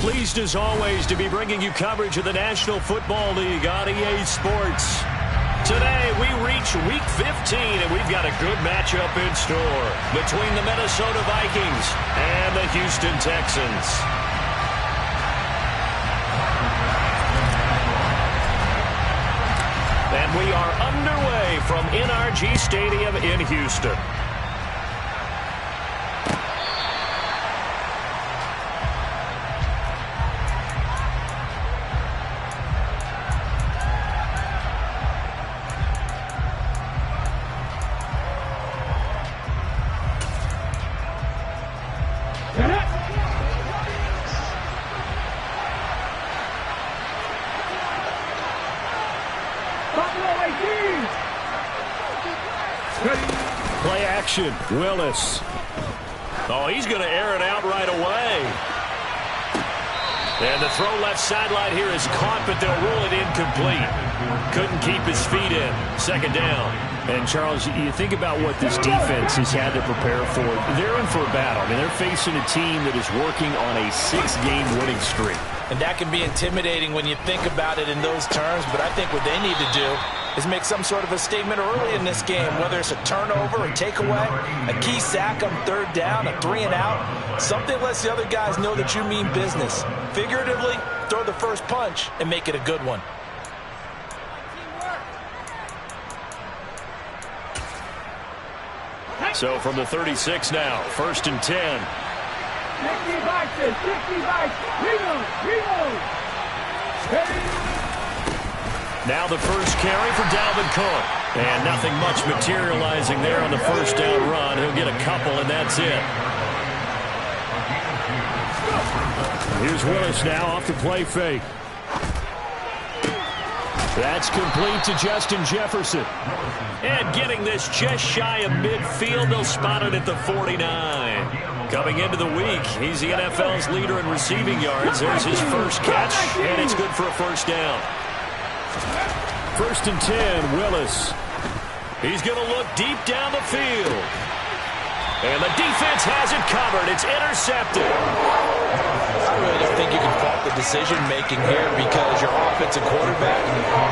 Pleased as always to be bringing you coverage of the National Football League on EA Sports. Today we reach Week 15 and we've got a good matchup in store between the Minnesota Vikings and the Houston Texans. And we are underway from NRG Stadium in Houston. Play action, Willis. Oh, he's going to air it out right away. And the throw left sideline here is caught, but they'll rule it incomplete. Couldn't keep his feet in. Second down. And, Charles, you think about what this defense has had to prepare for. They're in for a battle. I mean, they're facing a team that is working on a 6-game winning streak. And that can be intimidating when you think about it in those terms, but I think what they need to do is make some sort of a statement early in this game, whether it's a turnover, a takeaway, a key sack on third down, a 3-and-out. Something lets the other guys know that you mean business. Figuratively, throw the first punch and make it a good one. So from the 36 now, 1st and 10. 60 Now the first carry for Dalvin Cook. And nothing much materializing there on the first down run. He'll get a couple, and that's it. Here's Willis now off the play fake. That's complete to Justin Jefferson. And getting this just shy of midfield, they'll spot it at the 49. Coming into the week, he's the NFL's leader in receiving yards. There's his first catch, and it's good for a first down. 1st and 10, Willis. He's going to look deep down the field. And the defense has it covered. It's intercepted. I really don't think you can fault the decision-making here because your offensive quarterback,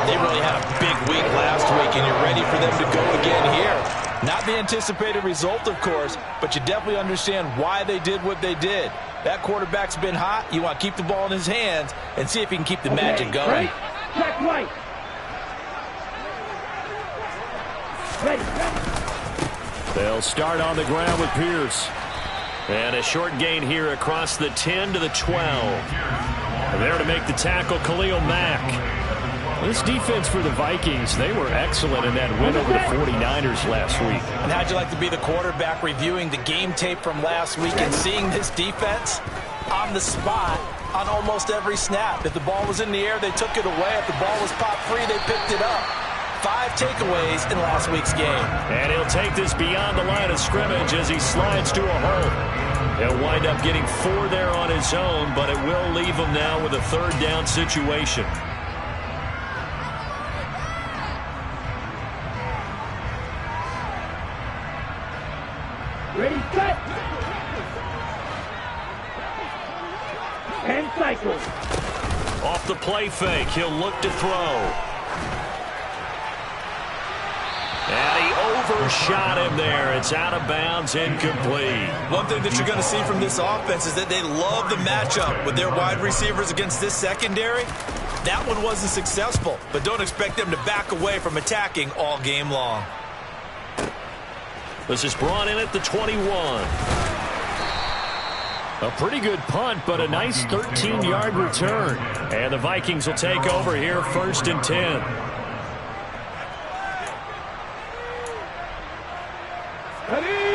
they really had a big week last week, and you're ready for them to go again here. Not the anticipated result, of course, but you definitely understand why they did what they did. That quarterback's been hot. You want to keep the ball in his hands and see if he can keep the magic going. Check right. Ready. They'll start on the ground with Pierce. And a short gain here across the 10 to the 12. And there to make the tackle, Khalil Mack. This defense for the Vikings, they were excellent in that win over the 49ers last week. And how'd you like to be the quarterback reviewing the game tape from last week and seeing this defense on the spot on almost every snap? If the ball was in the air, they took it away. If the ball was popped free, they picked it up. 5 takeaways in last week's game. And he'll take this beyond the line of scrimmage as he slides to a hole. He'll wind up getting 4 there on his own, but it will leave him now with a third down situation. Ready, set. And cycle. Off the play fake, he'll look to throw. And he overshot him there. It's out of bounds, incomplete. One thing that you're going to see from this offense is that they love the matchup with their wide receivers against this secondary. That one wasn't successful, but don't expect them to back away from attacking all game long. This is brought in at the 21. A pretty good punt, but a nice 13-yard return. And the Vikings will take over here, 1st and 10.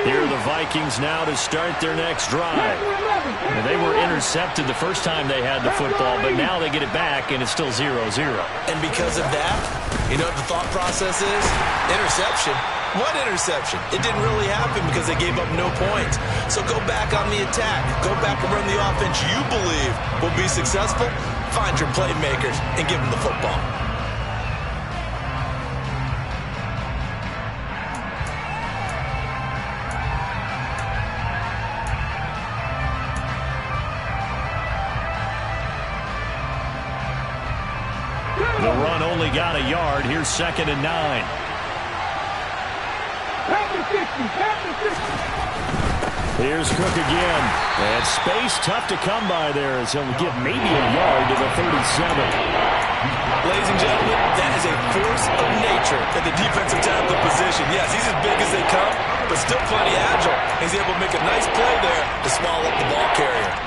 Here are the Vikings now to start their next drive. And they were intercepted the first time they had the football, but now they get it back, and it's still 0-0. And because of that, you know what the thought process is? Interception. What interception? It didn't really happen because they gave up no points. So go back on the attack. Go back and run the offense you believe will be successful. Find your playmakers and give them the football. The run only got a yard. Here's 2nd and 9. Here's Cook again. And space tough to come by there as he'll get maybe a yard to the 37. Ladies and gentlemen, that is a force of nature at the defensive tackle position. Yes, he's as big as they come, but still plenty agile. He's able to make a nice play there to swallow up the ball carrier.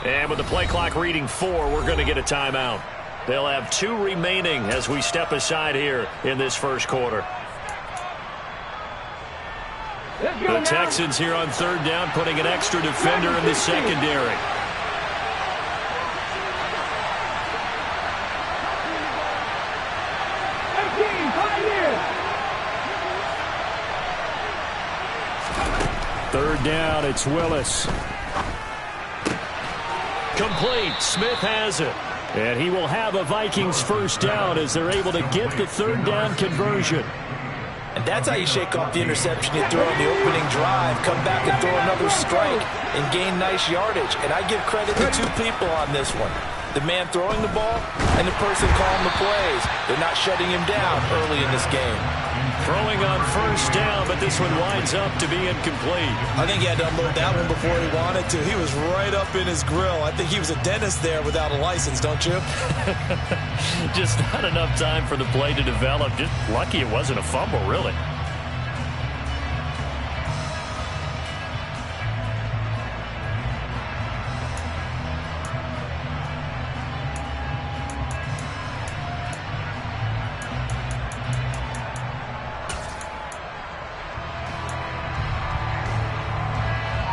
And with the play clock reading 4, we're going to get a timeout. They'll have 2 remaining as we step aside here in this first quarter. The Texans here on 3rd down, putting an extra defender in the secondary. Third down, it's Willis. Complete. Smith has it. And he will have a Vikings first down as they're able to get the 3rd down conversion. And that's how you shake off the interception you throw in the opening drive, come back and throw another strike and gain nice yardage. And I give credit to 2 people on this one. The man throwing the ball and the person calling the plays. They're not shutting him down early in this game. Throwing on first down, but this one winds up to be incomplete. I think he had to unload that one before he wanted to. He was right up in his grill. I think he was a dentist there without a license, don't you? Just not enough time for the play to develop. Just lucky it wasn't a fumble, really.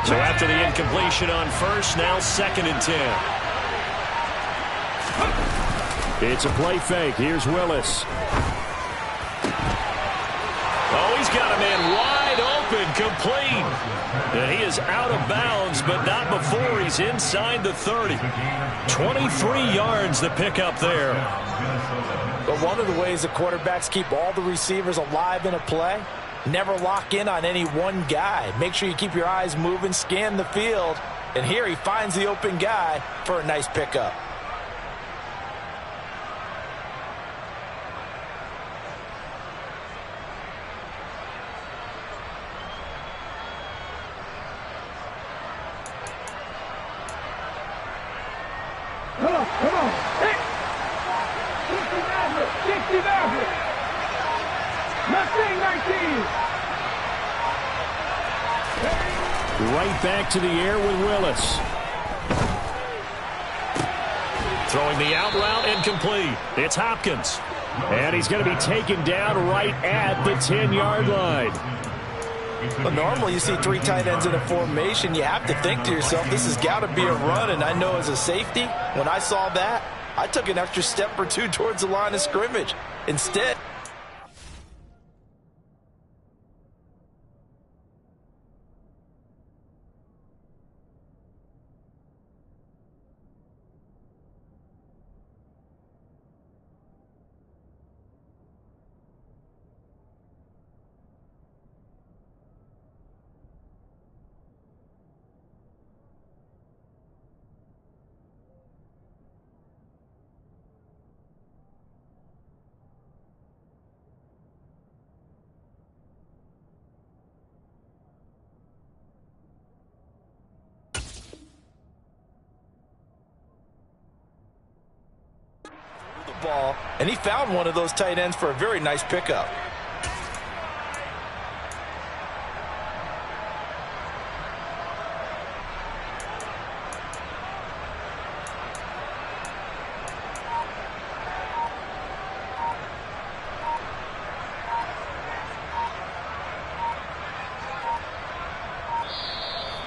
So after the incompletion on first, now 2nd and 10. It's a play fake. Here's Willis. Oh, he's got a man wide open, complete. And he is out of bounds, but not before he's inside the 30. 23 yards to pick up there. But one of the ways the quarterbacks keep all the receivers alive in a play, never lock in on any one guy. Make sure you keep your eyes moving, scan the field. And here he finds the open guy for a nice pickup. Come on. 60 Maverick. 19. Right back to the air with Willis. Throwing the out route incomplete. It's Hopkins. And he's going to be taken down right at the 10-yard line. But normally you see 3 tight ends in a formation. You have to think to yourself, this has got to be a run. And I know as a safety, when I saw that, I took an extra step or 2 towards the line of scrimmage. Instead, ball, and he found one of those tight ends for a very nice pickup.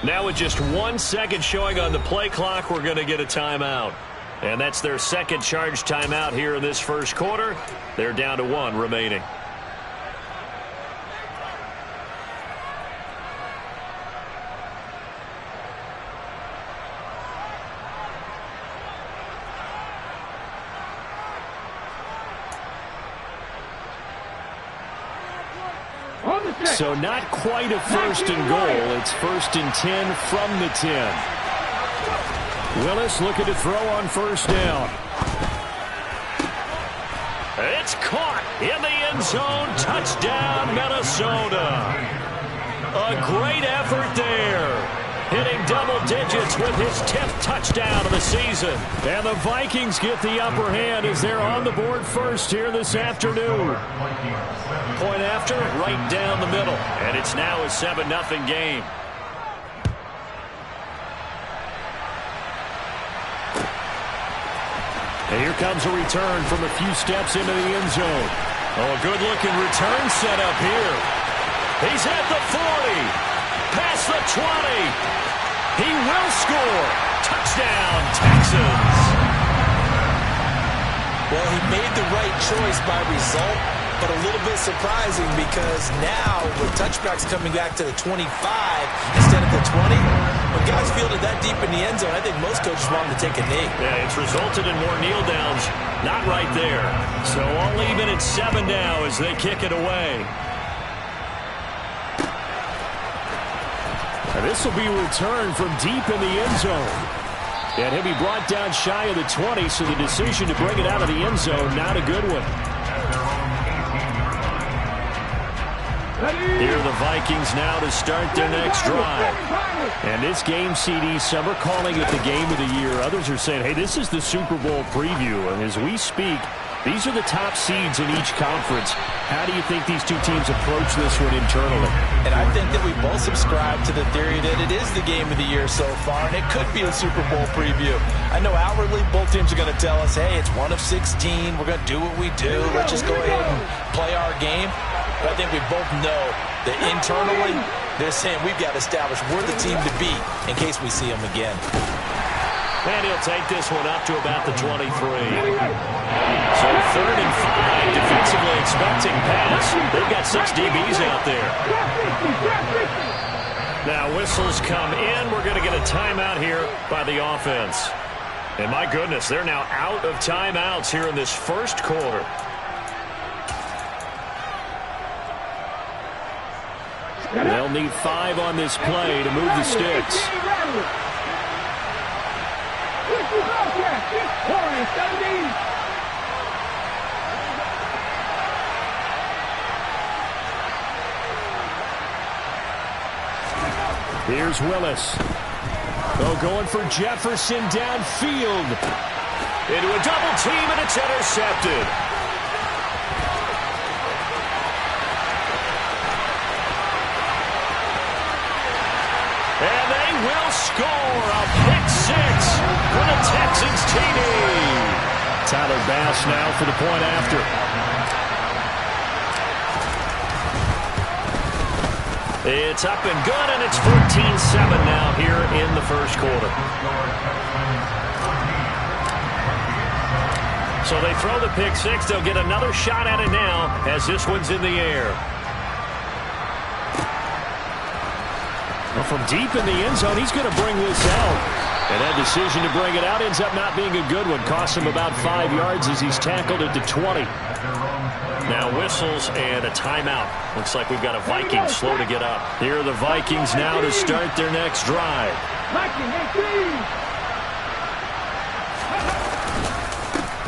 Now with just 1 second showing on the play clock, we're going to get a timeout. And that's their second charge timeout here in this first quarter. They're down to 1 remaining. So not quite a first and goal. It's 1st and 10 from the 10. Willis looking to throw on first down. It's caught in the end zone. Touchdown, Minnesota. A great effort there. Hitting double digits with his 10th touchdown of the season. And the Vikings get the upper hand as they're on the board first here this afternoon. Point after, right down the middle. And it's now a 7-0 game. And here comes a return from a few steps into the end zone. Oh, a good-looking return set up here. He's at the 40. Past the 20. He will score. Touchdown, Texans. Well, he made the right choice by result, but a little bit surprising because now with touchbacks coming back to the 25 instead of the 20, when guys fielded that deep in the end zone, I think most coaches want him to take a knee. Yeah, it's resulted in more kneel downs. Not right there. So all even at 7 now as they kick it away. And this will be returned from deep in the end zone. And he'll be brought down shy of the 20, so the decision to bring it out of the end zone, not a good one. Here are the Vikings now to start their next drive. And this game, CD, some are calling it the game of the year. Others are saying, hey, this is the Super Bowl preview. And as we speak, these are the top seeds in each conference. How do you think these two teams approach this one internally? And I think that we both subscribe to the theory that it is the game of the year so far, and it could be a Super Bowl preview. I know outwardly both teams are going to tell us, hey, it's 1 of 16. We're going to do what we do. Let's just go ahead and play our game. But I think we both know that internally, they're saying we've got to establish we're the team to beat in case we see them again. And he'll take this one up to about the 23. So 3rd and 5, defensively expecting pass. They've got 6 DBs out there. Now whistles come in. We're going to get a timeout here by the offense. And my goodness, they're now out of timeouts here in this first quarter. They'll need 5 on this play to move the sticks. Here's Willis. Oh, going for Jefferson downfield. Into a double team, and it's intercepted. And they will score a pick 6 for the Texans TD. Tyler Bass now for the point after. It's up and good, and it's 14-7 now here in the first quarter. So they throw the pick 6. They'll get another shot at it now as this one's in the air. Well, from deep in the end zone, he's going to bring this out. And that decision to bring it out ends up not being a good one. Costs him about 5 yards as he's tackled at the 20. Now whistles and a timeout. Looks like we've got a Vikings slow to get up. Here are the Vikings now to start their next drive.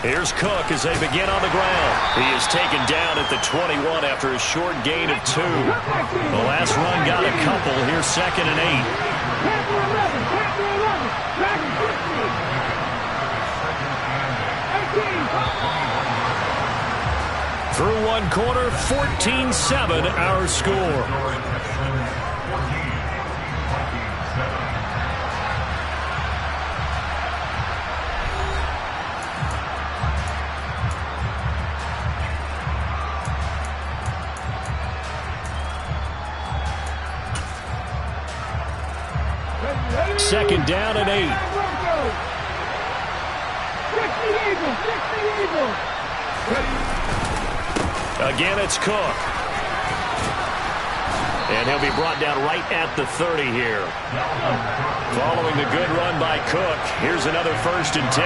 Here's Cook as they begin on the ground. He is taken down at the 21 after a short gain of 2. The last run got a couple. Here's 2nd and 8. Through one quarter, 14-7 our score. Second down and 8. Again, it's Cook. And he'll be brought down right at the 30 here. Following the good run by Cook, here's another 1st and 10.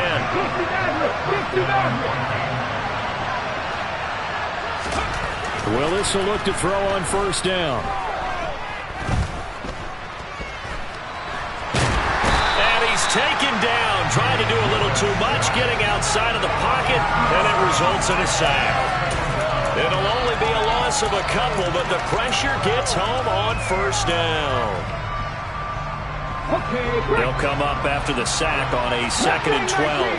Willis will look to throw on first down. And he's taken down, trying to do a little too much, getting outside of the pocket, and it results in a sack. It'll only be a loss of a couple, but the pressure gets home on first down. They'll come up after the sack on a 2nd and 12.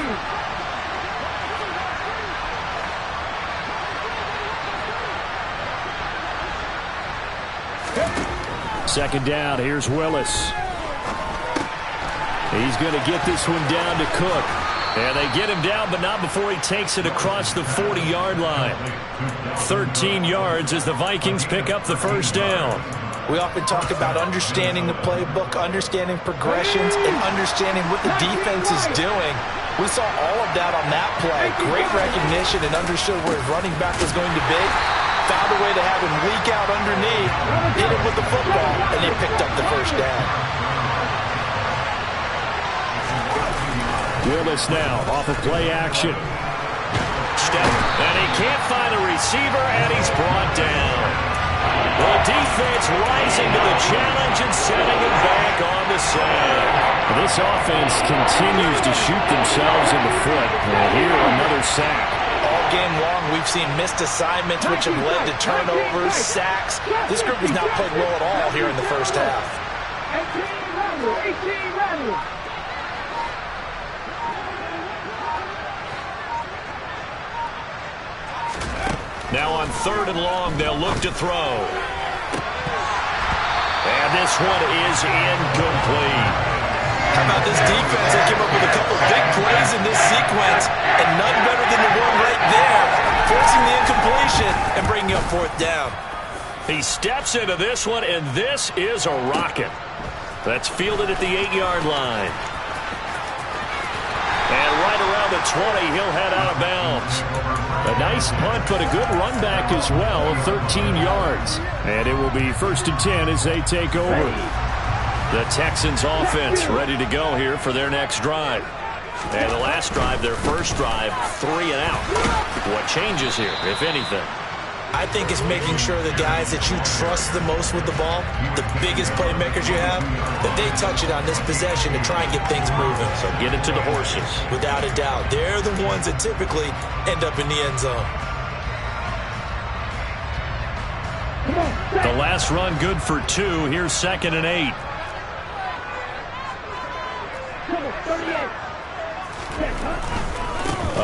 Second down, here's Willis. He's going to get this one down to Cook. And they get him down, but not before he takes it across the 40-yard line. 13 yards as the Vikings pick up the first down. We often talk about understanding the playbook, understanding progressions, and understanding what the defense is doing. We saw all of that on that play. Great recognition and understood where his running back was going to be. Found a way to have him leak out underneath, hit him with the football, and they picked up the first down. Willis now off of play action. Step, and he can't find a receiver, and he's brought down. The defense rising to the challenge and sending him back on the sack. This offense continues to shoot themselves in the foot. And here, another sack. All game long, we've seen missed assignments, which have led to turnovers, sacks. This group has not played well at all here in the first half. 18 runners. Now on 3rd and long, they'll look to throw. And this one is incomplete. How about this defense? They came up with a couple big plays in this sequence, and none better than the one right there, forcing the incompletion and bringing up 4th down. He steps into this one, and this is a rocket. That's fielded at the 8-yard line. And right around the 20, he'll head out of bounds. A nice punt, but a good run back as well of 13 yards. And it will be 1st and 10 as they take over. The Texans offense ready to go here for their next drive. And the last drive, their first drive, 3 and out. What changes here, if anything? I think it's making sure the guys that you trust the most with the ball, the biggest playmakers you have, that they touch it on this possession to try and get things moving. So get it to the horses. Without a doubt. They're the ones that typically end up in the end zone. The last run good for 2. Here's 2nd and 8.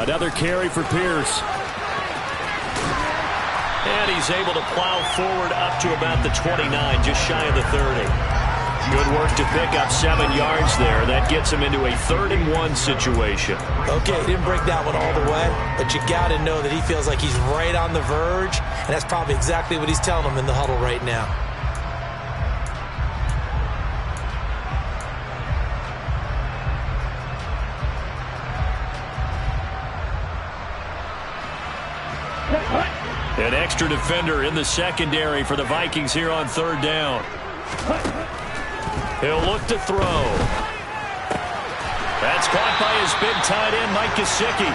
Another carry for Pierce. And he's able to plow forward up to about the 29, just shy of the 30. Good work to pick up 7 yards there. That gets him into a 3rd and 1 situation. Okay, he didn't break that one all the way, but you got to know that he feels like he's right on the verge, and that's probably exactly what he's telling them in the huddle right now. An extra defender in the secondary for the Vikings here on 3rd down. He'll look to throw. That's caught by his big tight end, Mike Gesicki.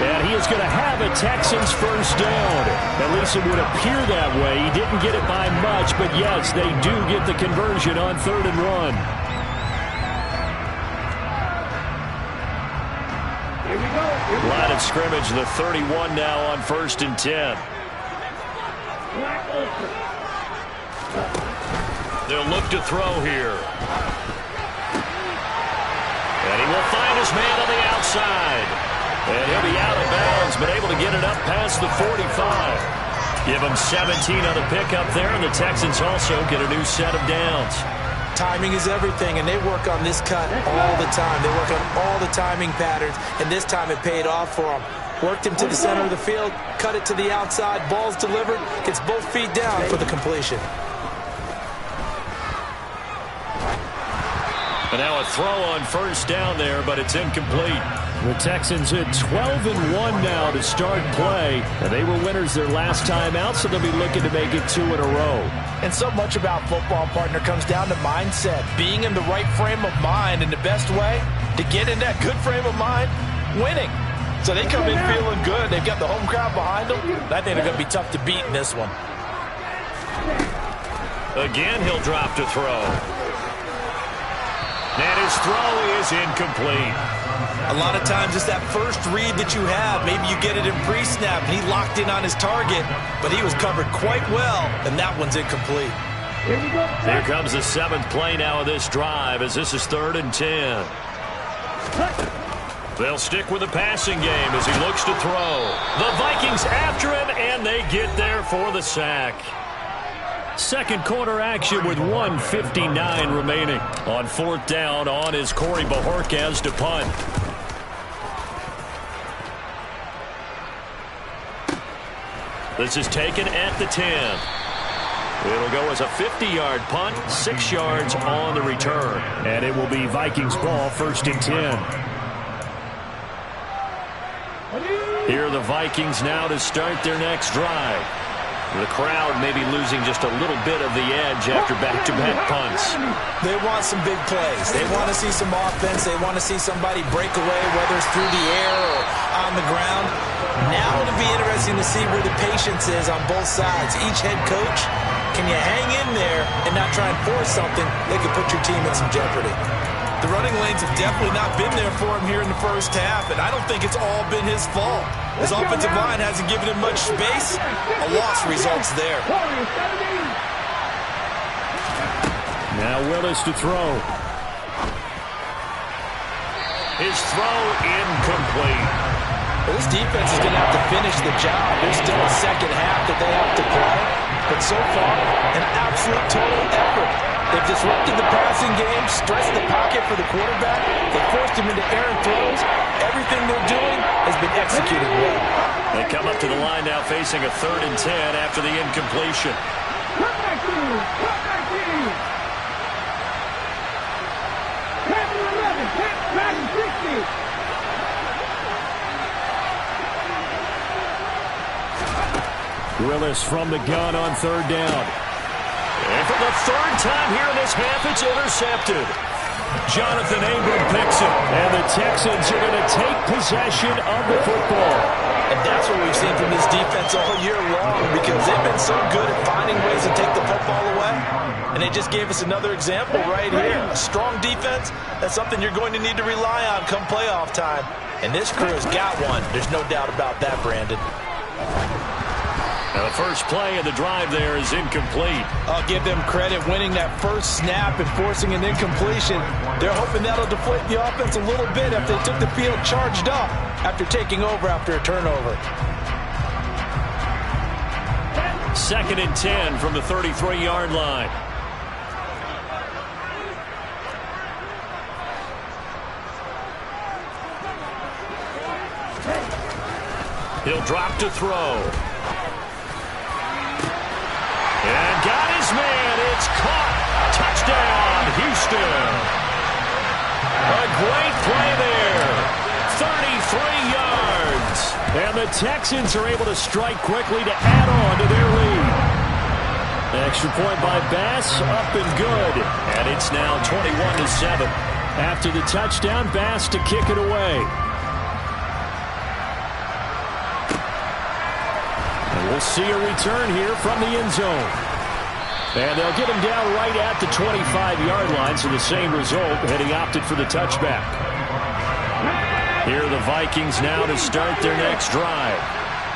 And he is going to have a Texans first down. At least it would appear that way. He didn't get it by much, but yes, they do get the conversion on 3rd and 1. Line of scrimmage, the 31 now on 1st and 10. They'll look to throw here. And he will find his man on the outside. And he'll be out of bounds, but able to get it up past the 45. Give him 17 on the pickup there, and the Texans also get a new set of downs. Timing is everything, and they work on this cut all the time. They work on all the timing patterns, and this time it paid off for them. Worked him to the center of the field, cut it to the outside, ball's delivered, gets both feet down for the completion. And now a throw on first down there, but it's incomplete. The Texans at 12-1 now to start play. And they were winners their last time out, so they'll be looking to make it 2 in a row. And so much about football, partner, comes down to mindset. Being in the right frame of mind, and the best way to get in that good frame of mind, winning. So they come in feeling good. They've got the home crowd behind them. I think they're going to be tough to beat in this one. Again, he'll drop to throw. And his throw is incomplete. A lot of times it's that first read that you have. Maybe you get it in pre-snap, and he locked in on his target, but he was covered quite well, and that one's incomplete. Here comes the 7th play now of this drive as this is 3rd and 10. They'll stick with the passing game as he looks to throw. The Vikings after him, and they get there for the sack. Second quarter action with 1:59 remaining. On 4th down, on is Corey Bajorquez to punt. This is taken at the 10. It'll go as a 50-yard punt, 6 yards on the return. And it will be Vikings ball, 1st and 10. Here are the Vikings now to start their next drive. The crowd may be losing just a little bit of the edge after back-to-back punts. They want some big plays. They want to see some offense. They want to see somebody break away, whether it's through the air or on the ground. Now it'll be interesting to see where the patience is on both sides. Each head coach, can you hang in there and not try and force something that could put your team in some jeopardy? The running lanes have definitely not been there for him here in the first half, and I don't think it's all been his fault. His offensive line hasn't given him much space. A loss results there. Now Willis to throw. His throw incomplete. Well, this defense is going to have to finish the job. There's still a second half that they have to play, but so far, an absolute total effort. They've disrupted the passing game, stressed the pocket for the quarterback. They forced him into errant throws. Everything they're doing has been executed well. They come up to the line now facing a 3rd and 10 after the incompletion. Come back to you. Come back to you. Pass to 11. Pass to 60. Willis from the gun on 3rd down. And for the 3rd time here in this half, it's intercepted. Jonathan Ingram picks it, and the Texans are going to take possession of the football. And that's what we've seen from this defense all year long, because they've been so good at finding ways to take the football away. And they just gave us another example right here. A strong defense, that's something you're going to need to rely on come playoff time. And this crew has got one. There's no doubt about that, Brandon. Now the first play of the drive there is incomplete. I'll give them credit winning that first snap and forcing an incompletion. They're hoping that'll deflate the offense a little bit after they took the field charged up after taking over after a turnover. 2nd and 10 from the 33-yard line. He'll drop to throw. And got his man. It's caught. Touchdown, Houston. A great play there. 33 yards. And the Texans are able to strike quickly to add on to their lead. Extra point by Bass, up and good. And it's now 21-7. After the touchdown, Bass to kick it away. We'll see a return here from the end zone. And they'll get him down right at the 25-yard line, so the same result, and he opted for the touchback. Here are the Vikings now to start their next drive.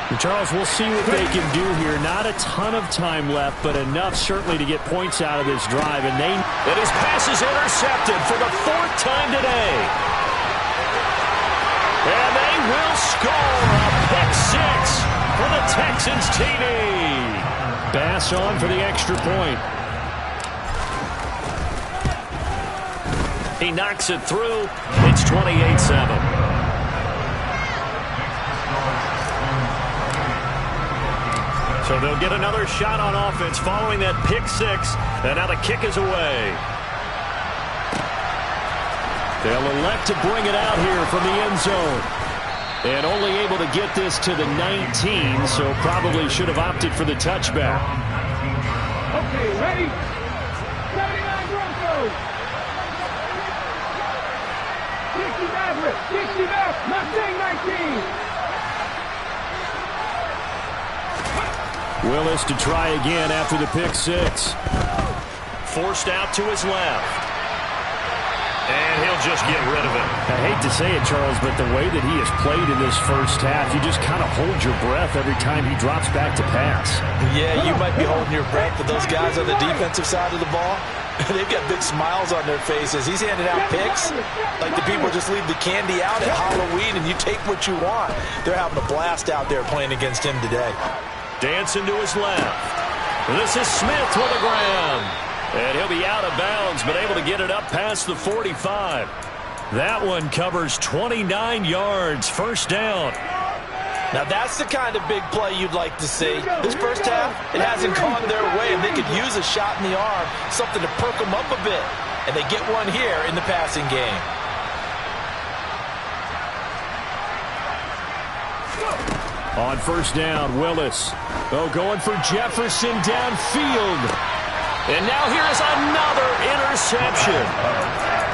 And Charles, we'll see what they can do here. Not a ton of time left, but enough certainly to get points out of this drive. And his pass is intercepted for the 4th time today. And they will score a pick 6. For the Texans TD. Bass on for the extra point. He knocks it through. It's 28-7. So they'll get another shot on offense following that pick 6. And now the kick is away. They'll elect to bring it out here from the end zone. And only able to get this to the 19, so probably should have opted for the touchback. Okay, ready? 79 Broncos. 60 Nazareth, 60 left, Mustang 19. Willis to try again after the pick six. Forced out to his left. And he'll just get rid of it. I hate to say it, Charles, but the way that he has played in this first half, you just kind of hold your breath every time he drops back to pass. Yeah, you might be holding your breath, but those guys on the defensive side of the ball, they've got big smiles on their faces. He's handing out picks like the people just leave the candy out at Halloween and you take what you want. They're having a blast out there playing against him today. Dancing to his left. This is Smith with the ground. And he'll be out of bounds, but able to get it up past the 45. That one covers 29 yards, first down. Now that's the kind of big play you'd like to see. This first half, it hasn't gone their way, and they could use a shot in the arm, something to perk them up a bit. And they get one here in the passing game. On first down, Willis. Going for Jefferson downfield. And now here is another interception.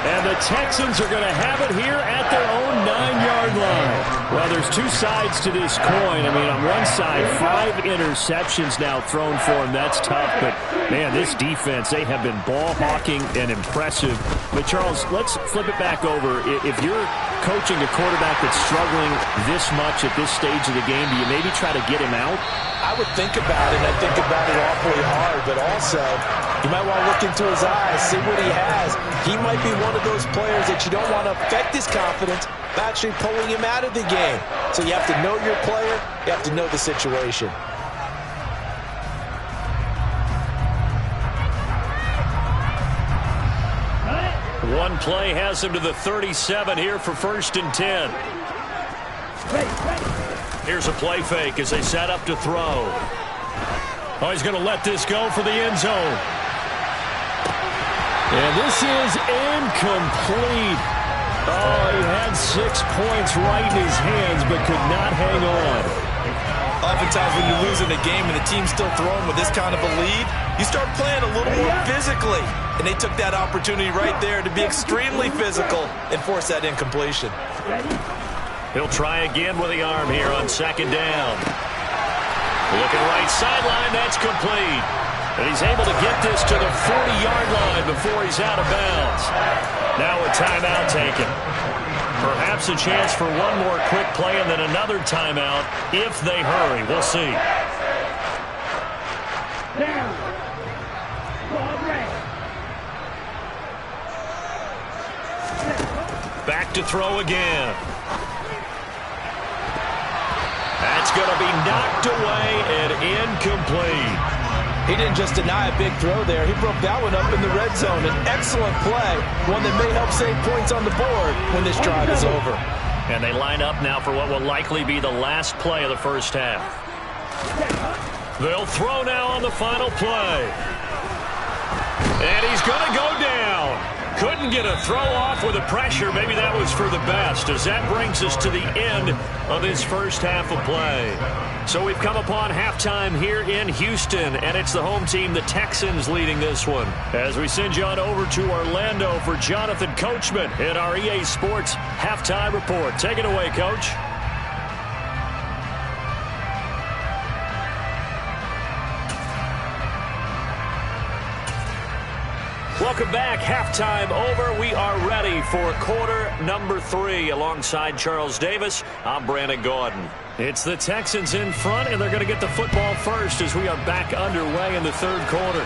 And the Texans are going to have it here at their own 9-yard line. Well, there's two sides to this coin. I mean, on one side, 5 interceptions now thrown for him. That's tough. But, man, this defense, they have been ball hawking and impressive. But, Charles, let's flip it back over. If you're coaching a quarterback that's struggling this much at this stage of the game, do you maybe try to get him out? I would think about it, and I think about it awfully hard, but also you might want to look into his eyes, see what he has. He might be one of those players that you don't want to affect his confidence by actually pulling him out of the game. So you have to know your player, you have to know the situation. One play has him to the 37 here for 1st and 10. Here's a play fake as they set up to throw. Oh, he's going to let this go for the end zone. And this is incomplete. Oh, he had 6 points right in his hands but could not hang on. Oftentimes when you're losing a game and the team's still throwing with this kind of a lead, you start playing a little more physically. And they took that opportunity right there to be extremely physical and force that incompletion. He'll try again with the arm here on 2nd down. Looking right sideline, that's complete. And he's able to get this to the 40-yard line before he's out of bounds. Now a timeout taken. Perhaps a chance for one more quick play and then another timeout if they hurry. We'll see. Down. Ball red. Back to throw again. That's going to be knocked away and incomplete. He didn't just deny a big throw there. He broke that one up in the red zone. An excellent play, one that may help save points on the board when this drive is over. And they line up now for what will likely be the last play of the first half. They'll throw now on the final play. And he's going to go down. Couldn't get a throw off with the pressure. Maybe that was for the best, as that brings us to the end of this first half of play. So we've come upon halftime here in Houston, and it's the home team, the Texans, leading this one. As we send you on over to Orlando for Jonathan Coachman in our EA Sports Halftime Report. Take it away, Coach. Welcome back. Halftime over. We are ready for quarter number 3. Alongside Charles Davis, I'm Brandon Gaudin. It's the Texans in front, and they're going to get the football first as we are back underway in the 3rd quarter.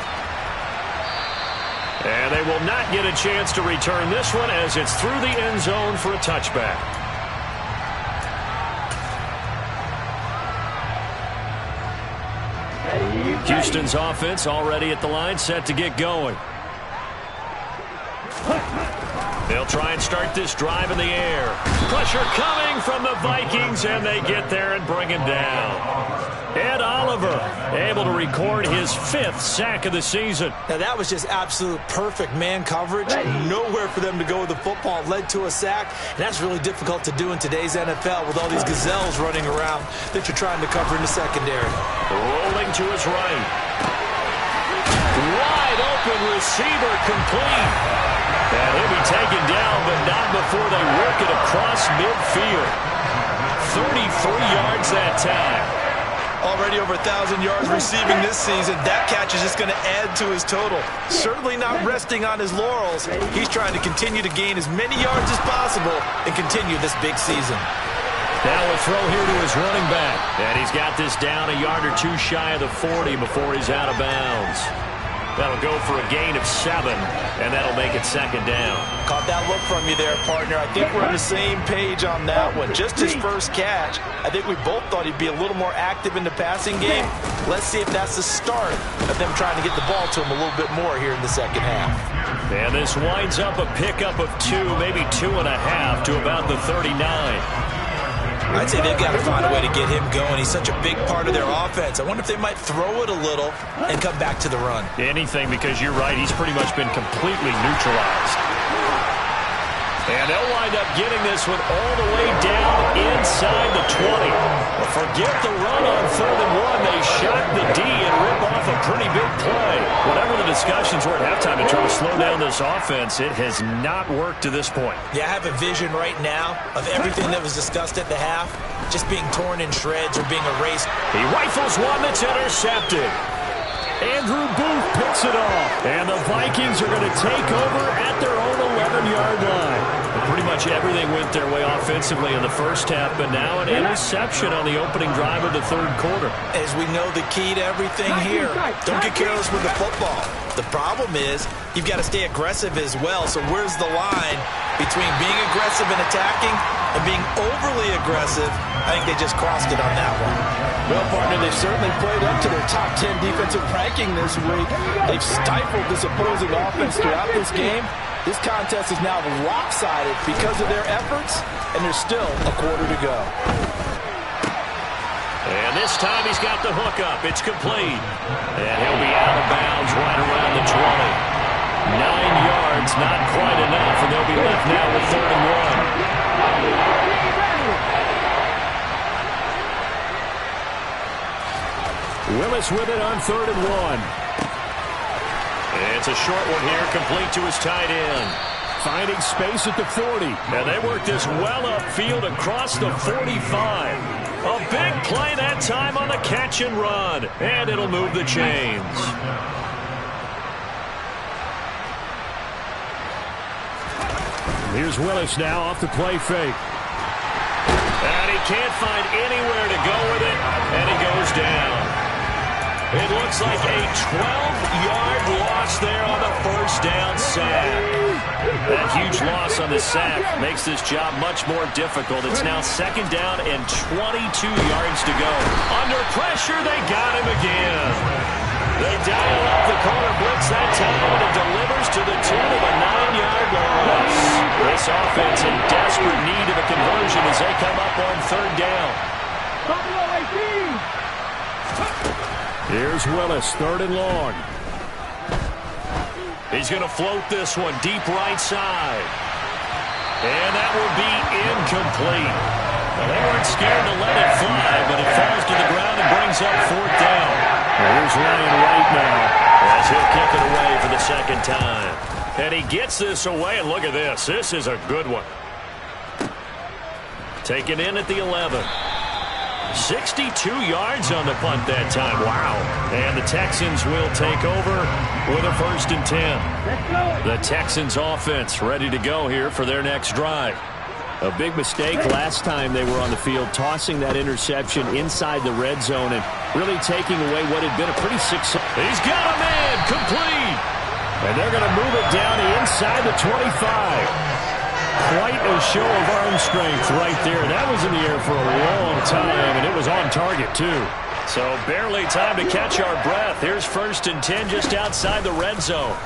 And they will not get a chance to return this one as it's through the end zone for a touchback. Houston's offense already at the line, set to get going. They'll try and start this drive in the air. Pressure coming from the Vikings, and they get there and bring him down. Ed Oliver able to record his 5th sack of the season. Now that was just absolute perfect man coverage. Nowhere for them to go with the football. Led to a sack, and that's really difficult to do in today's NFL with all these gazelles running around that you're trying to cover in the secondary. Rolling to his right. Wide open receiver complete. And he'll be taken down, but not before they work it across midfield. 33 yards that time. Already over 1,000 yards receiving this season. That catch is just going to add to his total. Certainly not resting on his laurels. He's trying to continue to gain as many yards as possible and continue this big season. Now a throw here to his running back. And he's got this down a yard or two shy of the 40 before he's out of bounds. That'll go for a gain of 7, and that'll make it second down. Caught that look from you there, partner. I think we're on the same page on that one. Just his first catch. I think we both thought he'd be a little more active in the passing game. Let's see if that's the start of them trying to get the ball to him a little bit more here in the second half. And this winds up a pickup of 2, maybe 2.5 to about the 39. I'd say they've got to find a way to get him going. He's such a big part of their offense. I wonder if they might throw it a little and come back to the run. Anything, because you're right. He's pretty much been completely neutralized. And they'll wind up getting this one all the way down inside the 20. But forget the run on 3rd and 1. They shock the D and rip off a pretty big play. Whatever the discussions were at halftime to try to slow down this offense, it has not worked to this point. Yeah, I have a vision right now of everything that was discussed at the half just being torn in shreds or being erased. He rifles one that's intercepted. Andrew Booth picks it off. And the Vikings are going to take over at their own 11-yard line. Pretty much everything went their way offensively in the first half, but now an interception on the opening drive of the 3rd quarter. As we know, the key to everything here, don't get careless with the football. The problem is you've got to stay aggressive as well. So where's the line between being aggressive and attacking and being overly aggressive? I think they just crossed it on that one. Well, partner, they've certainly played up to their top 10 defensive ranking this week. They've stifled this opposing offense throughout this game. This contest is now lopsided because of their efforts, and there's still a quarter to go. And this time he's got the hook up. It's complete. And he'll be out of bounds right around the 20. 9 yards, not quite enough, and they'll be left now with 3rd and 1. Willis with it on 3rd and 1. It's a short one here, complete to his tight end. Finding space at the 40. And they work this well upfield across the 45. A big play that time on the catch and run. And it'll move the chains. Here's Willis now off the play fake. And he can't find anywhere to go with it. And he goes down. It looks like a 12-yard loss there on the first down sack. That huge loss on the sack makes this job much more difficult. It's now 2nd down and 22 yards to go. Under pressure, they got him again. They dial up the corner blitz that time, and it delivers to the tune of a 9-yard loss. This offense in desperate need of a conversion as they come up on 3rd down. Here's Willis, 3rd and long. He's going to float this one deep right side. And that will be incomplete. Well, they weren't scared to let it fly, but it falls to the ground and brings up 4th down. Here's Ryan Wright now as he'll kick it away for the 2nd time. And he gets this away, and look at this. This is a good one. Taken in at the 11. 62 yards on the punt that time. Wow. And the Texans will take over with a 1st and 10. The Texans offense ready to go here for their next drive. A big mistake last time they were on the field, tossing that interception inside the red zone and really taking away what had been a pretty successful. He's got a man, complete. And they're going to move it down inside the 25. Quite a show of arm strength right there. That was in the air for a long time, and it was on target, too. So barely time to catch our breath. Here's 1st and 10 just outside the red zone.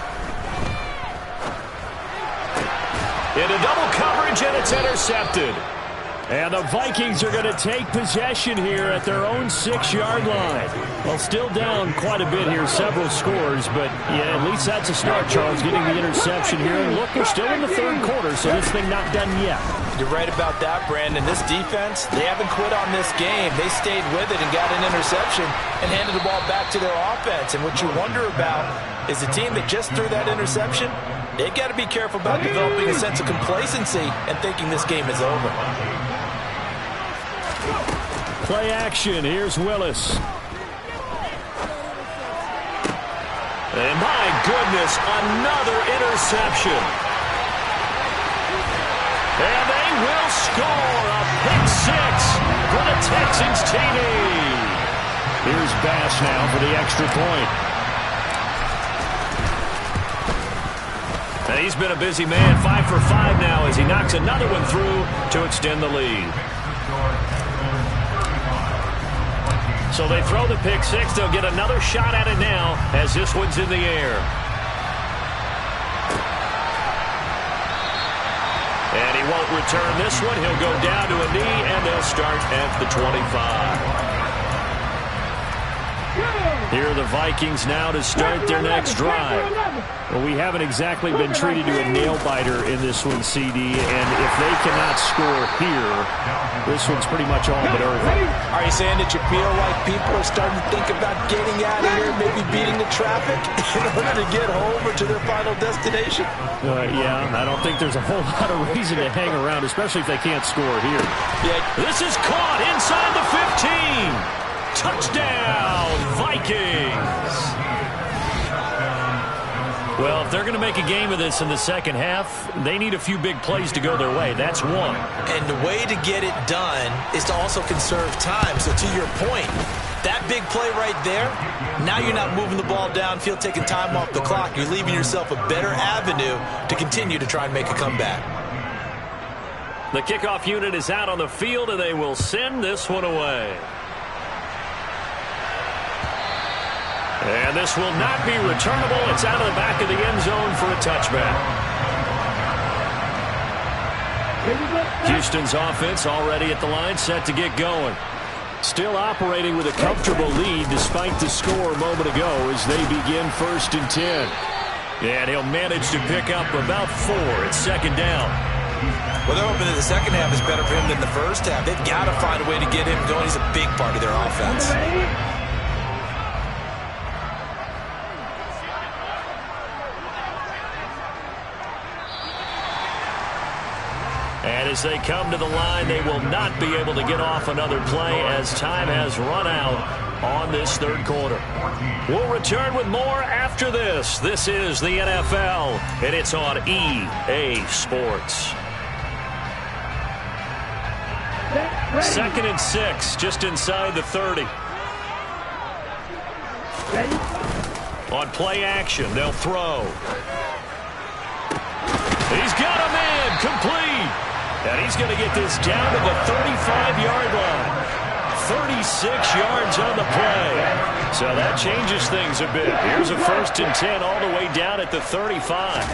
Into double coverage, and it's intercepted. And the Vikings are going to take possession here at their own 6-yard line. Well, still down quite a bit here, several scores, but yeah, at least that's a start, Charles, getting the interception here. And look, we're still in the 3rd quarter, so this thing not done yet. You're right about that, Brandon. This defense, they haven't quit on this game. They stayed with it and got an interception and handed the ball back to their offense. And what you wonder about is the team that just threw that interception, They've got to be careful about developing a sense of complacency and thinking this game is over. Play action. Here's Willis. And my goodness, another interception. And they will score a pick six for the Texans TD. Here's Bass now for the extra point. And he's been a busy man, 5 for 5 now as he knocks another one through to extend the lead. So they throw the pick six. They'll get another shot at it now as this one's in the air. And he won't return this one. He'll go down to a knee, and they'll start at the 25. Here are the Vikings now to start their next drive. Well, we haven't exactly been treated to a nail-biter in this one, CD, and if they cannot score here, this one's pretty much all but over. Are you saying that you feel like people are starting to think about getting out of here, maybe beating the traffic in order to get home or to their final destination? Yeah, I don't think there's a whole lot of reason to hang around, especially if they can't score here. Yeah. This is caught inside the 15. Touchdown, Vikings! Well, if they're going to make a game of this in the second half, they need a few big plays to go their way. That's one. And the way to get it done is to also conserve time. So to your point, that big play right there, now you're not moving the ball downfield, taking time off the clock. You're leaving yourself a better avenue to continue to try and make a comeback. The kickoff unit is out on the field, and they will send this one away. And this will not be returnable. It's out of the back of the end zone for a touchback. Houston's offense already at the line, set to get going. Still operating with a comfortable lead despite the score a moment ago as they begin 1st and 10. And he'll manage to pick up about 4. It's second down. Well, they're hoping that the second half is better for him than the first half. They've got to find a way to get him going. He's a big part of their offense. And as they come to the line, they will not be able to get off another play as time has run out on this third quarter. We'll return with more after this. This is the NFL, and it's on EA Sports. 2nd and 6, just inside the 30. On play action, they'll throw. He's got a man, complete. And he's going to get this down to the 35-yard line. 36 yards on the play. So that changes things a bit. Here's a 1st and 10 all the way down at the 35.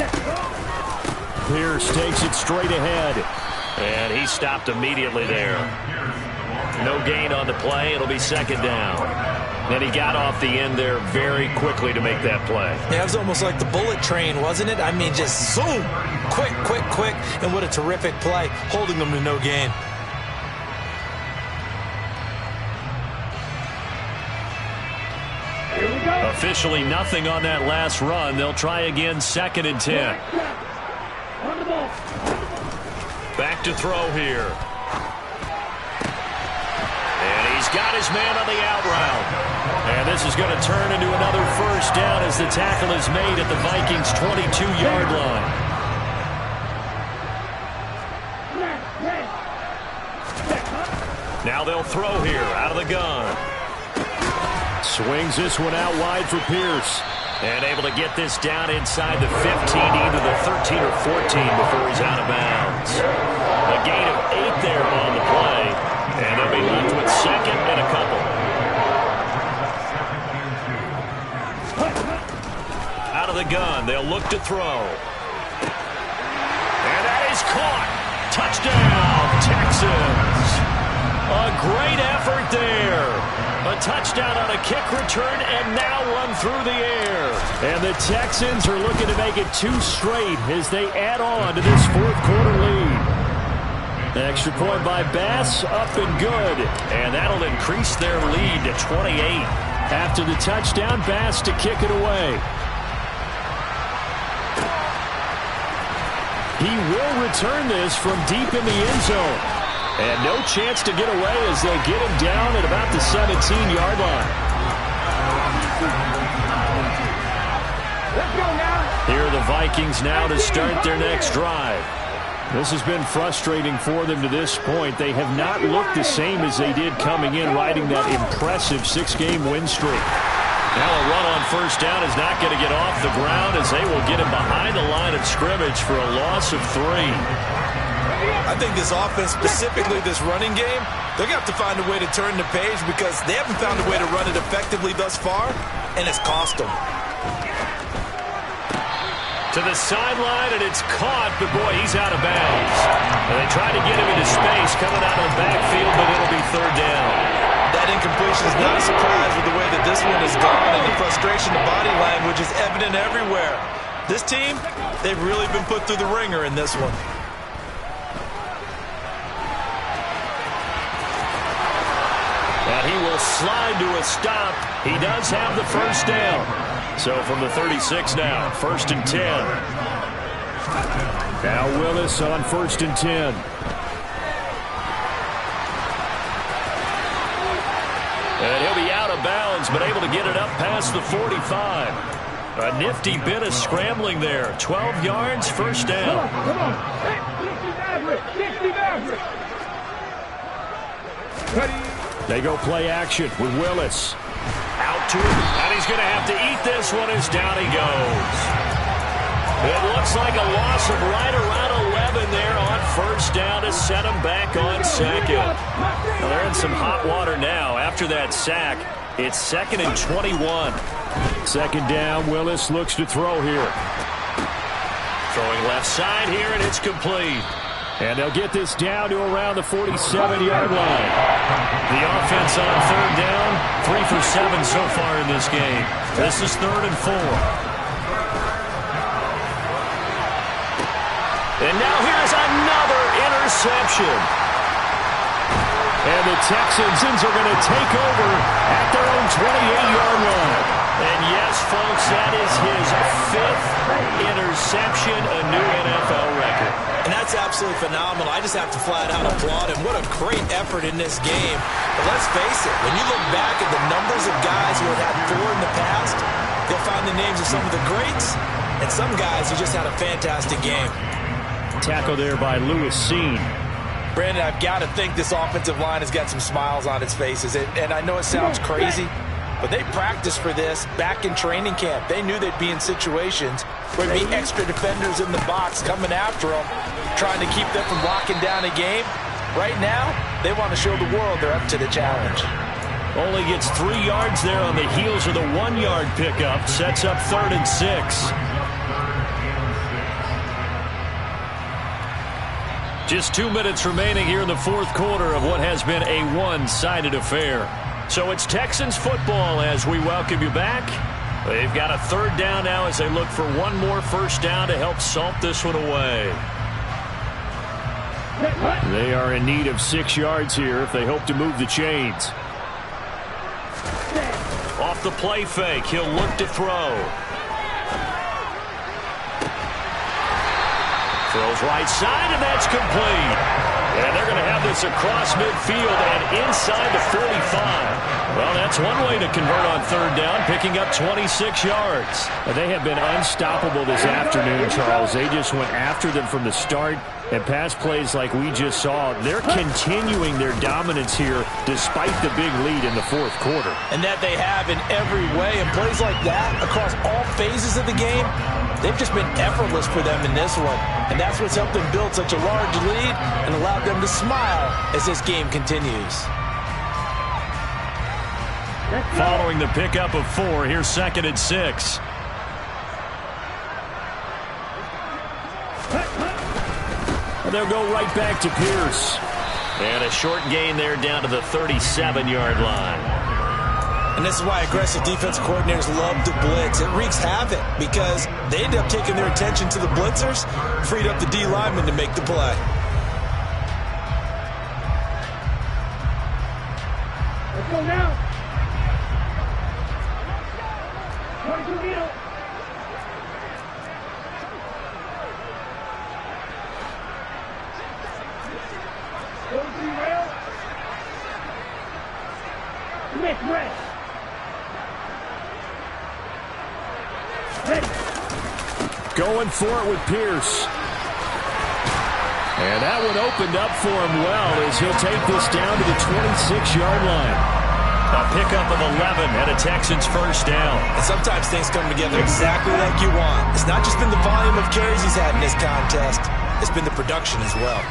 Pierce takes it straight ahead. And he stopped immediately there. No gain on the play. It'll be second down. And he got off the end there very quickly to make that play. Yeah, it was almost like the bullet train, wasn't it? I mean, just zoom. Quick, quick, quick. And what a terrific play, holding them to no gain. Officially nothing on that last run. They'll try again, 2nd and 10. Back to throw here. And he's got his man on the out route. And this is going to turn into another first down as the tackle is made at the Vikings' 22-yard line. Now they'll throw here out of the gun. Swings this one out wide for Pierce. And able to get this down inside the 15, either the 13 or 14 before he's out of bounds. A gain of 8 there on the play. And they'll be left with 2nd and a couple. Out of the gun, they'll look to throw. And that is caught. Touchdown, Texans. A great effort there. A touchdown on a kick return and now one through the air. And the Texans are looking to make it 2 straight as they add on to this 4th quarter lead. The extra point by Bass, up and good. And that'll increase their lead to 28. After the touchdown, Bass to kick it away. He will return this from deep in the end zone. And no chance to get away as they get him down at about the 17-yard line. Let's go now. Here are the Vikings now to start their next drive. This has been frustrating for them to this point. They have not looked the same as they did coming in, riding that impressive 6-game win streak. Now a run on first down is not going to get off the ground as they will get him behind the line of scrimmage for a loss of 3. I think this offense, specifically this running game, they're going to have to find a way to turn the page because they haven't found a way to run it effectively thus far, and it's cost them. To the sideline, and it's caught, but boy, he's out of bounds. And they try to get him into space coming out of the backfield, but it'll be third down. That incompletion is not a surprise with the way that this one has gone, and the frustration, the body language is evident everywhere. This team, they've really been put through the ringer in this one. And he will slide to a stop. He does have the first down. So from the 36 now, 1st and 10. Now Willis on 1st and 10. And he'll be out of bounds, but able to get it up past the 45. A nifty bit of scrambling there. 12 yards, first down. Come on. Hey, 60 average. They go play action with Willis. Out to him, and he's going to have to eat this one as down he goes. It looks like a loss of right around 11 there on first down to set him back on second. Well, they're in some hot water now after that sack. It's 2nd and 21. Second down, Willis looks to throw here. Throwing left side here, and it's complete. And they'll get this down to around the 47-yard line. The offense on third down, 3 for 7 so far in this game. This is 3rd and 4. And now here's another interception. And the Texans are going to take over at their own 28-yard line. And yes, folks, that is his 5th interception, a new NFL record. And that's absolutely phenomenal. I just have to flat out applaud him. What a great effort in this game. But let's face it, when you look back at the numbers of guys who have had 4 in the past, you'll find the names of some of the greats and some guys who just had a fantastic game. Tackle there by Lewis Seen. Brandon, I've got to think this offensive line has got some smiles on its faces. And I know it sounds crazy, but they practiced for this back in training camp. They knew they'd be in situations where there'd be extra defenders in the box coming after them, trying to keep them from locking down a game. Right now, they want to show the world they're up to the challenge. Only gets 3 yards there on the heels of the 1-yard pickup. Sets up 3rd and 6. Just 2 minutes remaining here in the 4th quarter of what has been a one-sided affair. So it's Texans football as we welcome you back. They've got a 3rd down now as they look for one more first down to help salt this one away. They are in need of 6 yards here if they hope to move the chains. Off the play fake, he'll look to throw. Throws right side, and that's complete. And they're going to have this across midfield and inside the 45. Well, that's one way to convert on 3rd down, picking up 26 yards. They have been unstoppable this afternoon, Charles. They just went after them from the start. And pass plays like we just saw, they're continuing their dominance here despite the big lead in the 4th quarter. And that they have in every way. And plays like that across all phases of the game, they've just been effortless for them in this one. And that's what's helped them build such a large lead and allowed them to smile as this game continues. Following the pickup of 4, here's 2nd and 6. And they'll go right back to Pierce. And a short gain there down to the 37-yard line. And this is why aggressive defensive coordinators love to blitz. It wreaks havoc because they end up taking their attention to the blitzers, freed up the D lineman to make the play. Let's go now. 22 meter. Ready. Ready. Going for it with Pierce. And that one opened up for him well as he'll take this down to the 26-yard line. A pickup of 11 and a Texans first down. And sometimes things come together exactly like you want. It's not just been the volume of carries he's had in this contest. It's been the production as well.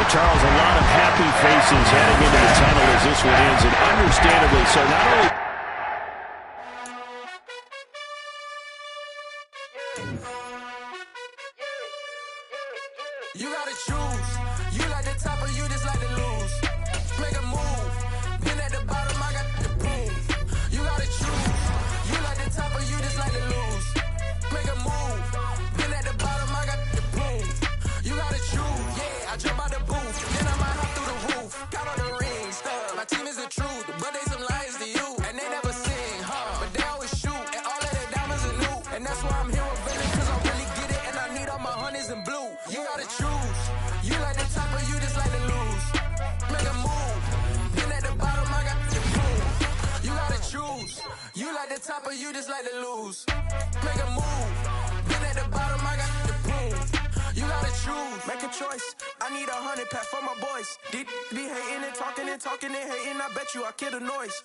Charles, a lot of happy faces heading into the tunnel as this one ends, and understandably so. Not only you gotta choose. You like the top or you just like to lose. Make a move. Been at the bottom, I got the boom. You gotta choose. You like the top or you just like to lose. Make a move. Been at the bottom, I got the boom. You gotta choose. Yeah, I jump out the booth. Then I might hop through the roof. Got all the rings. My team is the truth, but they some liars to you. And they never sing, but they always shoot. And all of their diamonds are new. And that's why I'm here with Billy, cause I really get it. And I need all my honeys in blue. You gotta choose. You like the top or you just like to lose. Make a move. Been at the bottom, I got the boom. You gotta choose. You like the top or you just like to lose. Make a move. Been at the bottom, I got the boom. You gotta choose. Make a choice. I need 100 pack for my boys. Be hating and talking and hating. I bet you I kill the noise.